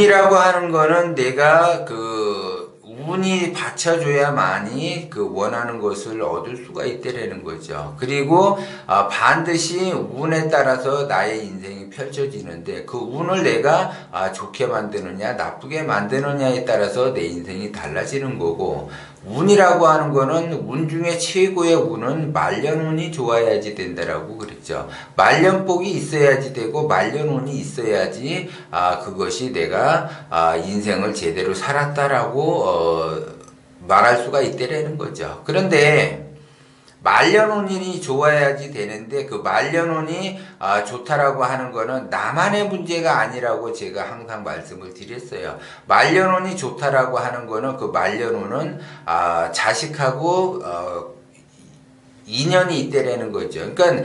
운이라고 하는 거는 내가 운이 받쳐줘야만이 원하는 것을 얻을 수가 있다라는 거죠. 그리고 반드시 운에 따라서 나의 인생이 펼쳐지는데 그 운을 내가 좋게 만드느냐 나쁘게 만드느냐에 따라서 내 인생이 달라지는 거고, 운이라고 하는 거는 운 중에 최고의 운은 말년운이 좋아야지 된다라고 그랬죠. 말년복이 있어야지 되고 말년운이 있어야지 그것이 내가 인생을 제대로 살았다라고 말할 수가 있다라는 거죠. 그런데 말년운이 좋아야지 되는데 그 말년운이 좋다라고 하는 거는 나만의 문제가 아니라고 제가 항상 말씀을 드렸어요. 말년운이 좋다라고 하는 거는 그 말년운은 자식하고 인연이 있다라는 거죠. 그러니까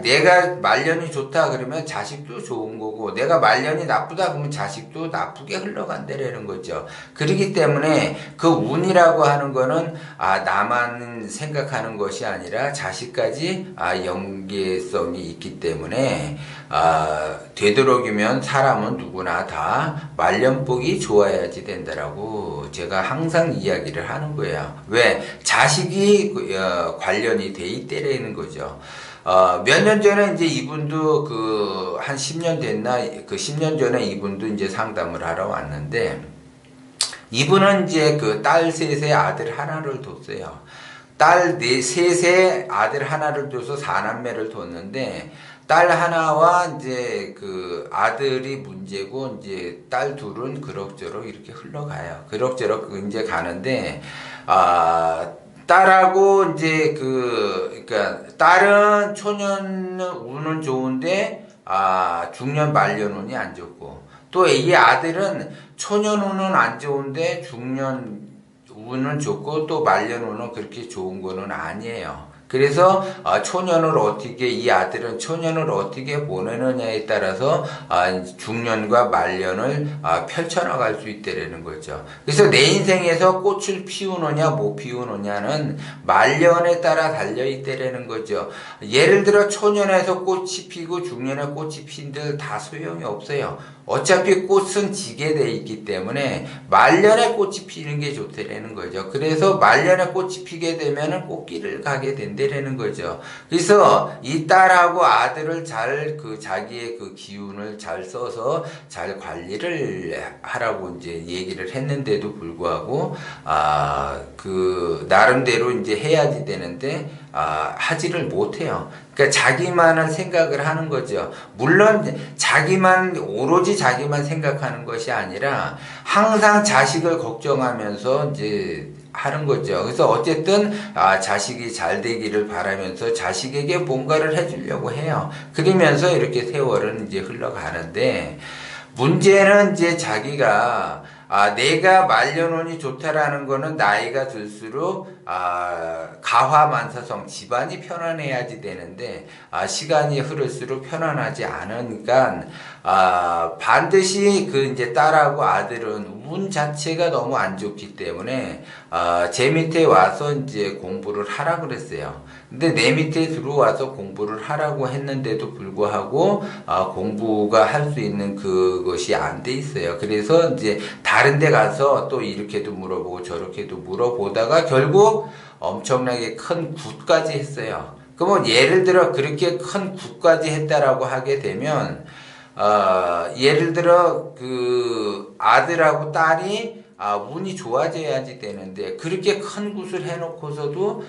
내가 말년이 좋다 그러면 자식도 좋은 거고, 내가 말년이 나쁘다 그러면 자식도 나쁘게 흘러간다라는 거죠. 그렇기 때문에 그 운이라고 하는 거는 나만 생각하는 것이 아니라 자식까지 연계성이 있기 때문에 되도록이면 사람은 누구나 다 말년복이 좋아야지 된다라고 제가 항상 이야기를 하는 거예요. 왜? 자식이 관련이 돼 있다라는 거죠. 몇 년 전에 이제 이분도 한 10년 됐나? 10년 전에 이분도 이제 상담을 하러 왔는데, 이분은 이제 딸 셋에 아들 하나를 뒀어요. 딸 셋에 아들 하나를 둬서 4남매를 뒀는데, 딸 하나와 이제 아들이 문제고, 이제 딸 둘은 그럭저럭 이렇게 흘러가요. 그럭저럭 이제 가는데, 딸하고 이제 그러니까 딸은 초년 운은 좋은데 중년 말년 운이 안 좋고, 또 이 아들은 초년 운은 안 좋은데 중년 운은 좋고 또 말년 운은 그렇게 좋은 거는 아니에요. 그래서 이 아들은 초년을 어떻게 보내느냐에 따라서 중년과 말년을 펼쳐나갈 수 있다는 거죠. 그래서 내 인생에서 꽃을 피우느냐 못 피우느냐는 말년에 따라 달려있다는 거죠. 예를 들어 초년에서 꽃이 피고 중년에 꽃이 핀들 다 소용이 없어요. 어차피 꽃은 지게 돼 있기 때문에 말년에 꽃이 피는 게 좋다라는 거죠. 그래서 말년에 꽃이 피게 되면은 꽃길을 가게 된다라는 거죠. 그래서 이 딸하고 아들을 잘 자기의 기운을 잘 써서 잘 관리를 하라고 이제 얘기를 했는데도 불구하고 나름대로 이제 해야지 되는데 하지를 못해요. 그러니까 자기만을 생각을 하는 거죠. 물론 오로지 자기만 생각하는 것이 아니라 항상 자식을 걱정하면서 이제 하는 거죠. 그래서 어쨌든 자식이 잘 되기를 바라면서 자식에게 뭔가를 해주려고 해요. 그러면서 이렇게 세월은 이제 흘러가는데, 문제는 이제 자기가 내가 말년운이 좋다라는 거는 나이가 들수록 가화만사성, 집안이 편안해야지 되는데 시간이 흐를수록 편안하지 않으니까 반드시 이제 딸하고 아들은 운 자체가 너무 안 좋기 때문에 제 밑에 와서 이제 공부를 하라 그랬어요. 근데 내 밑에 들어와서 공부를 하라고 했는데도 불구하고 공부가 할 수 있는 그것이 안 돼 있어요. 그래서 이제 다른 데 가서 또 이렇게도 물어보고 저렇게도 물어보다가 결국 엄청나게 큰 굿까지 했어요. 그러면 예를 들어 그렇게 큰 굿까지 했다라고 하게 되면 예를 들어 아들하고 딸이 운이 좋아져야지 되는데 그렇게 큰 굿을 해놓고서도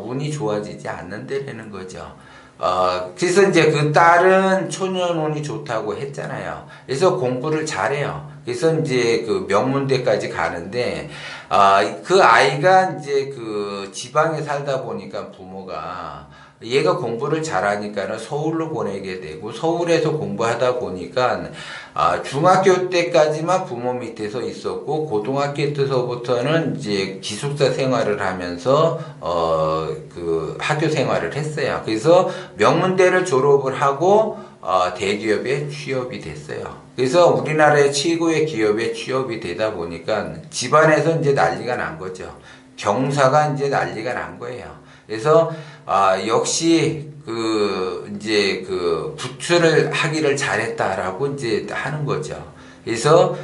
운이 좋아지지 않는다는 거죠. 그래서 이제 딸은 초년운이 좋다고 했잖아요. 그래서 공부를 잘해요. 그래서 이제 명문대까지 가는데, 아이가 이제 지방에 살다 보니까 부모가 얘가 공부를 잘하니까는 서울로 보내게 되고, 서울에서 공부하다 보니까 중학교 때까지만 부모 밑에서 있었고, 고등학교 때서부터는 이제 기숙사 생활을 하면서 학교 생활을 했어요. 그래서 명문대를 졸업을 하고 대기업에 취업이 됐어요. 그래서 우리나라의 최고의 기업에 취업이 되다 보니까 집안에서 이제 난리가 난 거죠. 경사가 이제 난리가 난 거예요. 그래서 역시 이제 부추를 하기를 잘했다라고 이제 하는 거죠. 그래서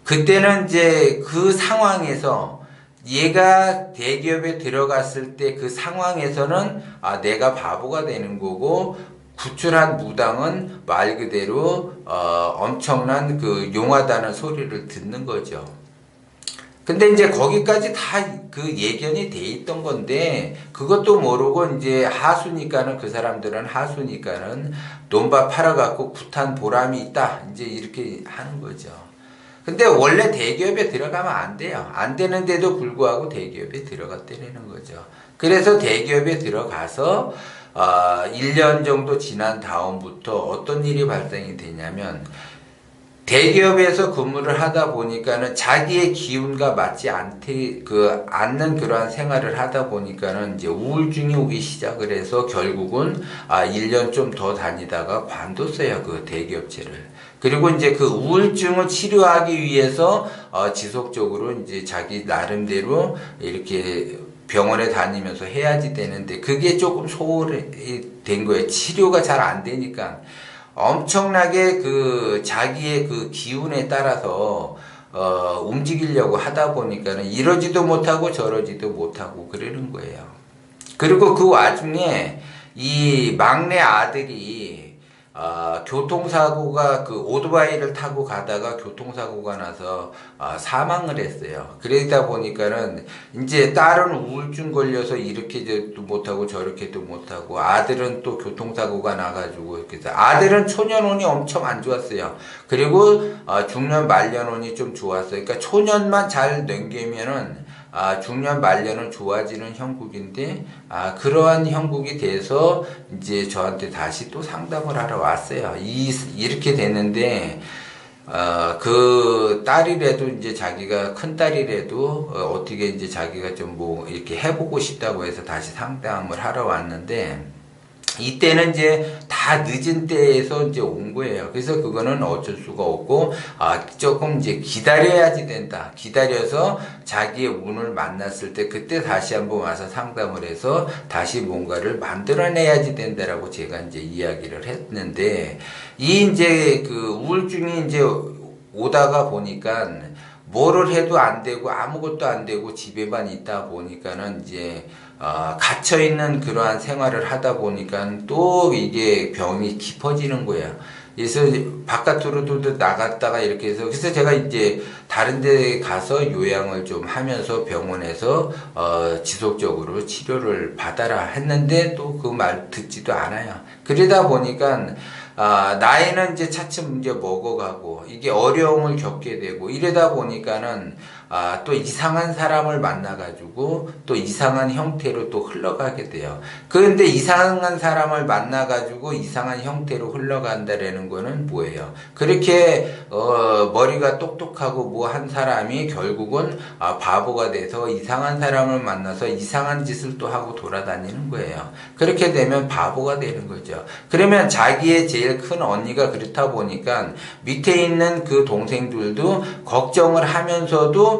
그때는 이제 그 상황에서 얘가 대기업에 들어갔을 때 그 상황에서는 내가 바보가 되는 거고, 구출한 무당은 말 그대로 엄청난 그 용하다는 소리를 듣는 거죠. 근데 이제 거기까지 다 그 예견이 돼 있던 건데, 그것도 모르고 이제 하수니까는, 그 사람들은 하수니까는 논밭 팔아갖고 굿한 보람이 있다, 이제 이렇게 하는 거죠. 근데 원래 대기업에 들어가면 안 돼요. 안 되는데도 불구하고 대기업에 들어갔다는 거죠. 그래서 대기업에 들어가서 1년 정도 지난 다음부터 어떤 일이 발생이 되냐면, 대기업에서 근무를 하다 보니까는 자기의 기운과 맞지 않는 그러한 생활을 하다 보니까는 이제 우울증이 오기 시작을 해서 결국은 1년 좀 더 다니다가 관뒀어요, 그 대기업체를. 그리고 이제 그 우울증을 치료하기 위해서 지속적으로 이제 자기 나름대로 이렇게 병원에 다니면서 해야지 되는데, 그게 조금 소홀히 된 거예요. 치료가 잘 안 되니까. 엄청나게 그 자기의 그 기운에 따라서 움직이려고 하다 보니까는 이러지도 못하고 저러지도 못하고 그러는 거예요. 그리고 그 와중에 이 막내 아들이 교통사고가, 그 오토바이를 타고 가다가 교통사고가 나서 사망을 했어요. 그러다 보니까는 이제 딸은 우울증 걸려서 이렇게도 못하고 저렇게도 못하고, 아들은 또 교통사고가 나가지고, 그래서 아들은 초년운이 엄청 안 좋았어요. 그리고 중년 말년운이 좀 좋았어요. 그러니까 초년만 잘 넘기면은 중년 말년은 좋아지는 형국인데, 그러한 형국이 돼서 이제 저한테 다시 또 상담을 하러 왔어요. 이렇게 됐는데, 그 딸이라도 이제 자기가, 큰 딸이라도 어떻게 이제 자기가 좀 뭐 이렇게 해보고 싶다고 해서 다시 상담을 하러 왔는데, 이때는 이제 다 늦은 때에서 이제 온 거예요. 그래서 그거는 어쩔 수가 없고, 조금 이제 기다려야지 된다. 기다려서 자기의 운을 만났을 때 그때 다시 한번 와서 상담을 해서 다시 뭔가를 만들어내야지 된다라고 제가 이제 이야기를 했는데, 이 이제 그 우울증이 이제 오다가 보니까 뭐를 해도 안 되고 아무것도 안 되고 집에만 있다 보니까는 이제 갇혀있는 그러한 생활을 하다 보니까 또 이게 병이 깊어지는 거예요. 그래서 바깥으로도 나갔다가 이렇게 해서, 그래서 제가 이제 다른 데 가서 요양을 좀 하면서 병원에서 지속적으로 치료를 받아라 했는데 또 그 말 듣지도 않아요. 그러다 보니까 나이는 이제 차츰 이제 먹어가고 이게 어려움을 겪게 되고 이러다 보니까는 또 이상한 사람을 만나가지고 또 이상한 형태로 또 흘러가게 돼요. 그런데 이상한 사람을 만나가지고 이상한 형태로 흘러간다라는 거는 뭐예요? 그렇게 머리가 똑똑하고 뭐 한 사람이 결국은 바보가 돼서 이상한 사람을 만나서 이상한 짓을 또 하고 돌아다니는 거예요. 그렇게 되면 바보가 되는 거죠. 그러면 자기의 제일 큰 언니가 그렇다 보니까 밑에 있는 그 동생들도 걱정을 하면서도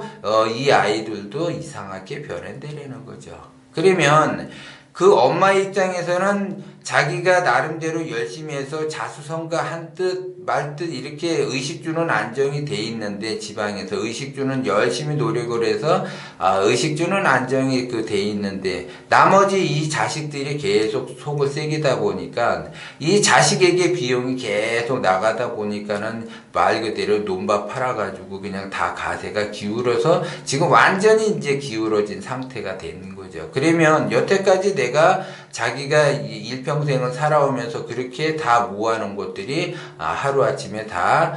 이 아이들도 이상하게 변해내려는 거죠. 그러면 그 엄마 입장에서는 자기가 나름대로 열심히 해서 자수성가한 듯 말 듯 이렇게 의식주는 안정이 돼 있는데, 지방에서 의식주는 열심히 노력을 해서 의식주는 안정이 돼 있는데, 나머지 이 자식들이 계속 속을 새기다 보니까 이 자식에게 비용이 계속 나가다 보니까는 말 그대로 논밭 팔아가지고 그냥 다 가세가 기울어서 지금 완전히 이제 기울어진 상태가 되는 거죠. 그러면 여태까지 내가 자기가 일평생을 살아오면서 그렇게 다 모아놓은 것들이 하루아침에 다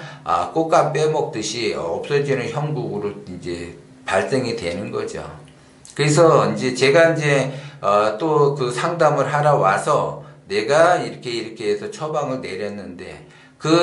꽃감 빼먹듯이 없어지는 형국으로 이제 발생이 되는 거죠. 그래서 이제 제가 이제 또 그 상담을 하러 와서 내가 이렇게 해서 처방을 내렸는데,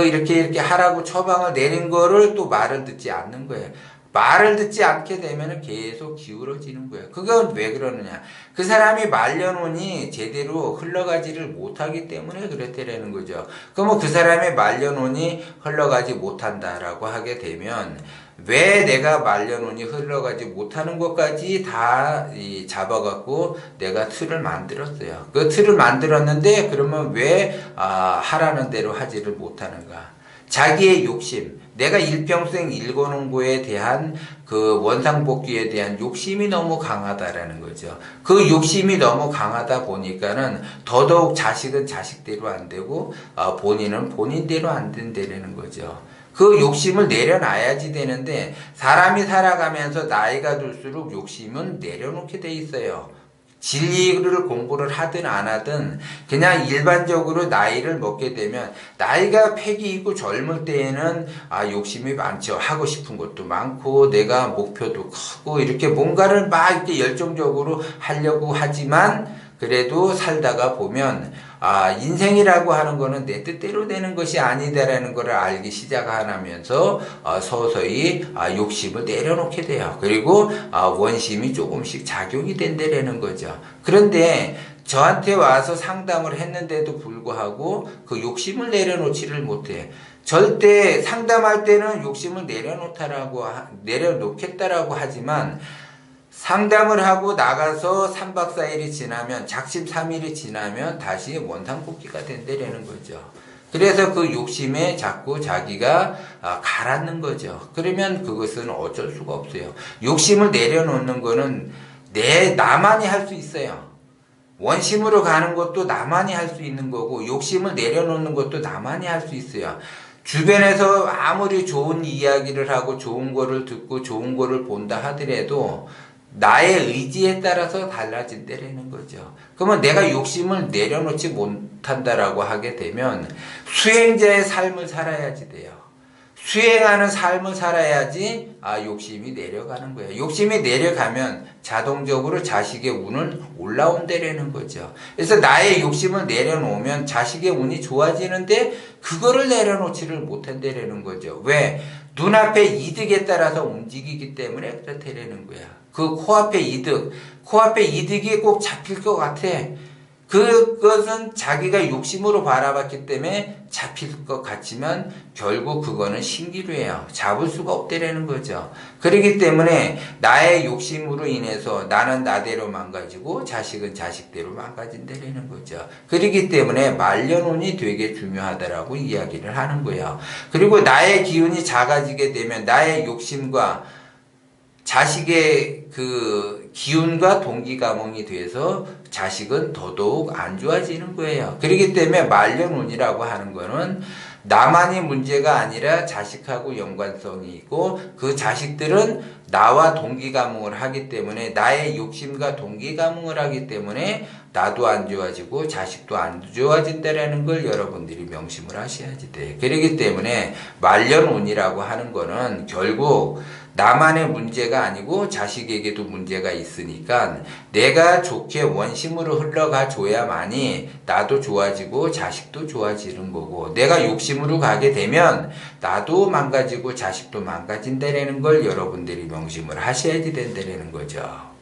이렇게 하라고 처방을 내린 거를 또 말을 듣지 않는 거예요. 말을 듣지 않게 되면 계속 기울어지는 거예요. 그건 왜 그러느냐. 그 사람이 말년운이 제대로 흘러가지를 못하기 때문에 그렇다라는 거죠. 그럼 그 사람의 말년운이 흘러가지 못한다라고 하게 되면, 왜 내가 말년운이 흘러가지 못하는 것까지 다 잡아갖고 내가 틀을 만들었어요. 그 틀을 만들었는데, 그러면 왜 하라는 대로 하지를 못하는가. 자기의 욕심, 내가 일평생 읽어놓은 거에 대한 그 원상복귀에 대한 욕심이 너무 강하다라는 거죠. 그 욕심이 너무 강하다 보니까는 더더욱 자식은 자식대로 안 되고 본인은 본인대로 안 된다는 거죠. 그 욕심을 내려놔야지 되는데 사람이 살아가면서 나이가 들수록 욕심은 내려놓게 돼 있어요. 진리를 공부를 하든 안 하든 그냥 일반적으로 나이를 먹게 되면 나이가 패기 있고 젊을 때에는 욕심이 많죠. 하고 싶은 것도 많고 내가 목표도 크고 이렇게 뭔가를 막 이렇게 열정적으로 하려고 하지만 그래도 살다가 보면 인생이라고 하는 거는 내 뜻대로 되는 것이 아니다라는 것을 알기 시작하면서 서서히 욕심을 내려놓게 돼요. 그리고 원심이 조금씩 작용이 된다라는 거죠. 그런데 저한테 와서 상담을 했는데도 불구하고 그 욕심을 내려놓지를 못해. 절대 상담할 때는 욕심을 내려놓겠다라고 하지만 상담을 하고 나가서 3박 4일이 지나면 작심 3일이 지나면 다시 원상복귀가 된다라는 거죠. 그래서 그 욕심에 자꾸 자기가 가라앉는 거죠. 그러면 그것은 어쩔 수가 없어요. 욕심을 내려놓는 거는 나만이 할 수 있어요. 원심으로 가는 것도 나만이 할 수 있는 거고 욕심을 내려놓는 것도 나만이 할 수 있어요. 주변에서 아무리 좋은 이야기를 하고 좋은 거를 듣고 좋은 거를 본다 하더라도 나의 의지에 따라서 달라진다라는 거죠. 그러면 내가 욕심을 내려놓지 못한다라고 하게 되면 수행자의 삶을 살아야지 돼요. 수행하는 삶을 살아야지 욕심이 내려가는 거예요. 욕심이 내려가면 자동적으로 자식의 운은 올라온다라는 거죠. 그래서 나의 욕심을 내려놓으면 자식의 운이 좋아지는데 그거를 내려놓지를 못한다라는 거죠. 왜? 눈앞의 이득에 따라서 움직이기 때문에 그렇다라는 거야. 그 코앞의 이득이 꼭 잡힐 것 같아. 그것은 자기가 욕심으로 바라봤기 때문에 잡힐 것 같지만 결국 그거는 신기루예요. 잡을 수가 없다라는 거죠. 그렇기 때문에 나의 욕심으로 인해서 나는 나대로 망가지고 자식은 자식대로 망가진다라는 거죠. 그렇기 때문에 말년운이 되게 중요하다라고 이야기를 하는 거예요. 그리고 나의 기운이 작아지게 되면 나의 욕심과 자식의 그 기운과 동기감흥이 돼서 자식은 더더욱 안 좋아지는 거예요. 그렇기 때문에 말년운이라고 하는 거는 나만이 문제가 아니라 자식하고 연관성이 있고 그 자식들은 나와 동기감흥을 하기 때문에 나의 욕심과 동기감흥을 하기 때문에 나도 안 좋아지고 자식도 안 좋아진다라는 걸 여러분들이 명심을 하셔야지 돼. 그렇기 때문에 말년운이라고 하는 거는 결국 나만의 문제가 아니고 자식에게도 문제가 있으니까 내가 좋게 원심으로 흘러가 줘야만이 나도 좋아지고 자식도 좋아지는 거고 내가 욕심으로 가게 되면 나도 망가지고 자식도 망가진다라는 걸 여러분들이 명심을 하셔야지 된다라는 거죠.